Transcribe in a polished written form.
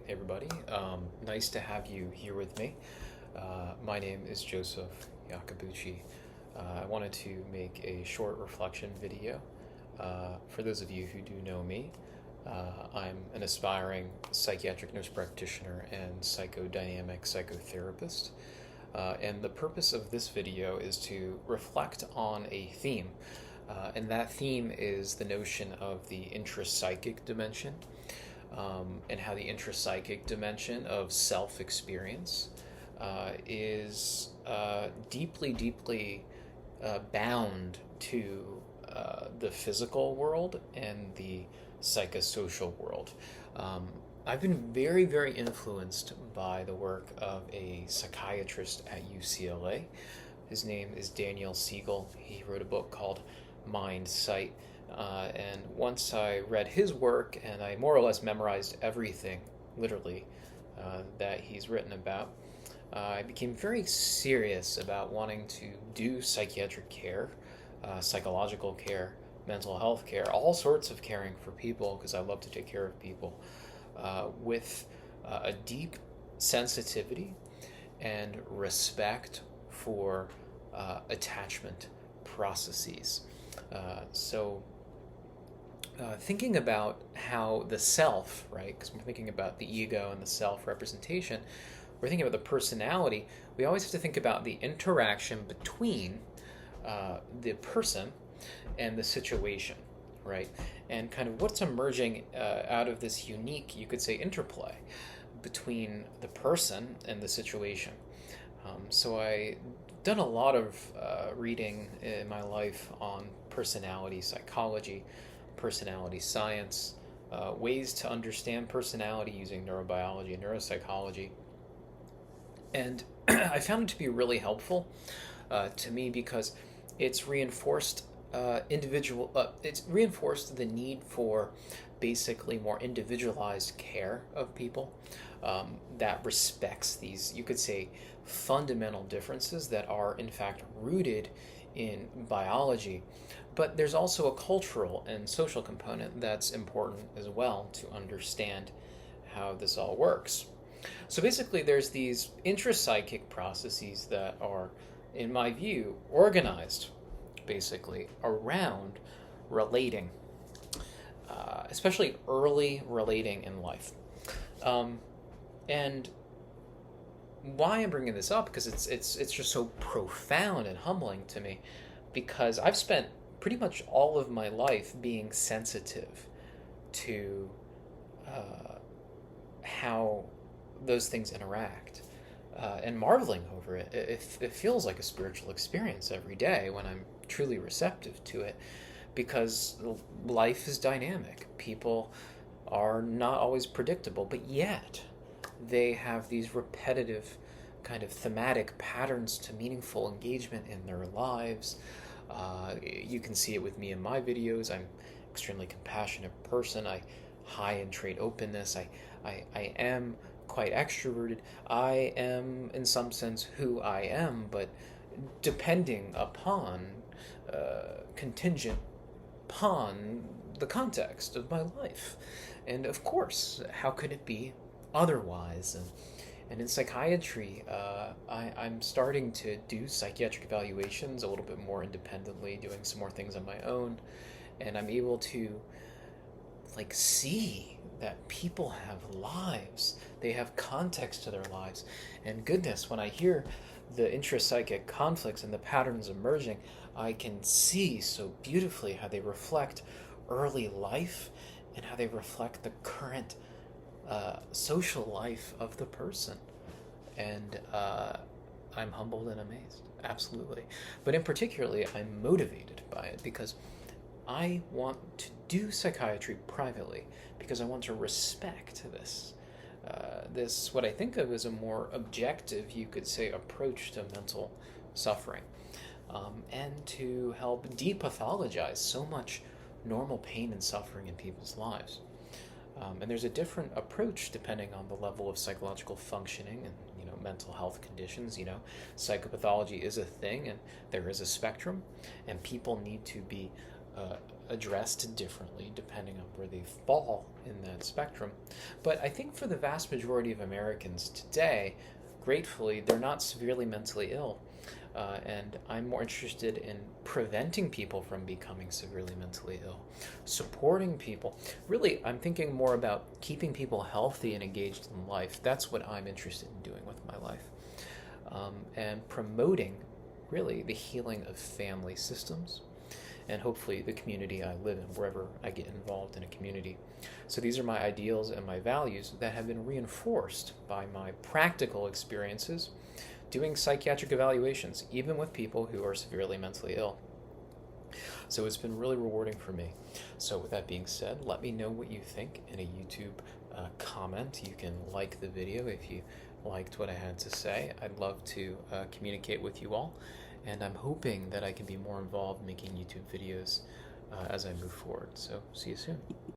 Hey everybody, nice to have you here with me. My name is Joseph Yakabuchi. I wanted to make a short reflection video. For those of you who do know me, I'm an aspiring psychiatric nurse practitioner and psychodynamic psychotherapist. And the purpose of this video is to reflect on a theme. And that theme is the notion of the intrapsychic dimension. And how the intrapsychic dimension of self-experience is deeply bound to the physical world and the psychosocial world. I've been very influenced by the work of a psychiatrist at UCLA. His name is Daniel Siegel. He wrote a book called Mind, Sight. And once I read his work and I more or less memorized everything, literally, that he's written about, I became very serious about wanting to do psychiatric care, psychological care, mental health care, all sorts of caring for people, because I love to take care of people, with a deep sensitivity and respect for attachment processes. Thinking about how the self, right, because we're thinking about the ego and the self-representation, we're thinking about the personality, we always have to think about the interaction between the person and the situation, right? And kind of what's emerging out of this unique, you could say, interplay between the person and the situation. So I've done a lot of reading in my life on personality psychology, personality science, ways to understand personality using neurobiology and neuropsychology. And I found it to be really helpful to me because it's reinforced it's reinforced the need for basically more individualized care of people that respects these, you could say, fundamental differences that are in fact rooted in biology. But there's also a cultural and social component that's important as well to understand how this all works. So basically there's these intrapsychic processes that are, in my view, organized basically around relating, especially early relating in life. And why I'm bringing this up, because it's just so profound and humbling to me, because I've spent pretty much all of my life being sensitive to how those things interact and marveling over it. It feels like a spiritual experience every day when I'm truly receptive to it, because life is dynamic. People are not always predictable, but yet they have these repetitive kind of thematic patterns to meaningful engagement in their lives. You can see it with me in my videos. I'm an extremely compassionate person. I high in trait openness. I am quite extroverted. I am, in some sense, who I am, but depending upon, contingent upon the context of my life. And of course, how could it be otherwise? And in psychiatry, I'm starting to do psychiatric evaluations a little bit more independently, doing some more things on my own, and I'm able to see that people have lives. They have context to their lives. And goodness, when I hear the intrapsychic conflicts and the patterns emerging, I can see so beautifully how they reflect early life and how they reflect the current social life of the person. And I'm humbled and amazed, absolutely. But in particularly, I'm motivated by it because I want to do psychiatry privately, because I want to respect this what I think of as a more objective, you could say, approach to mental suffering, and to help depathologize so much normal pain and suffering in people's lives. And there's a different approach depending on the level of psychological functioning and mental health conditions. Psychopathology is a thing, and there is a spectrum, and people need to be addressed differently depending on where they fall in that spectrum. But I think for the vast majority of Americans today, gratefully, they're not severely mentally ill. And I'm more interested in preventing people from becoming severely mentally ill, supporting people. Really, I'm thinking more about keeping people healthy and engaged in life. That's what I'm interested in doing with my life. And promoting, really, the healing of family systems and hopefully the community I live in, wherever I get involved in a community. So these are my ideals and my values that have been reinforced by my practical experiences doing psychiatric evaluations, even with people who are severely mentally ill. So it's been really rewarding for me. So with that being said, let me know what you think in a YouTube comment. You can like the video if you liked what I had to say. I'd love to communicate with you all, and I'm hoping that I can be more involved making YouTube videos as I move forward. So see you soon.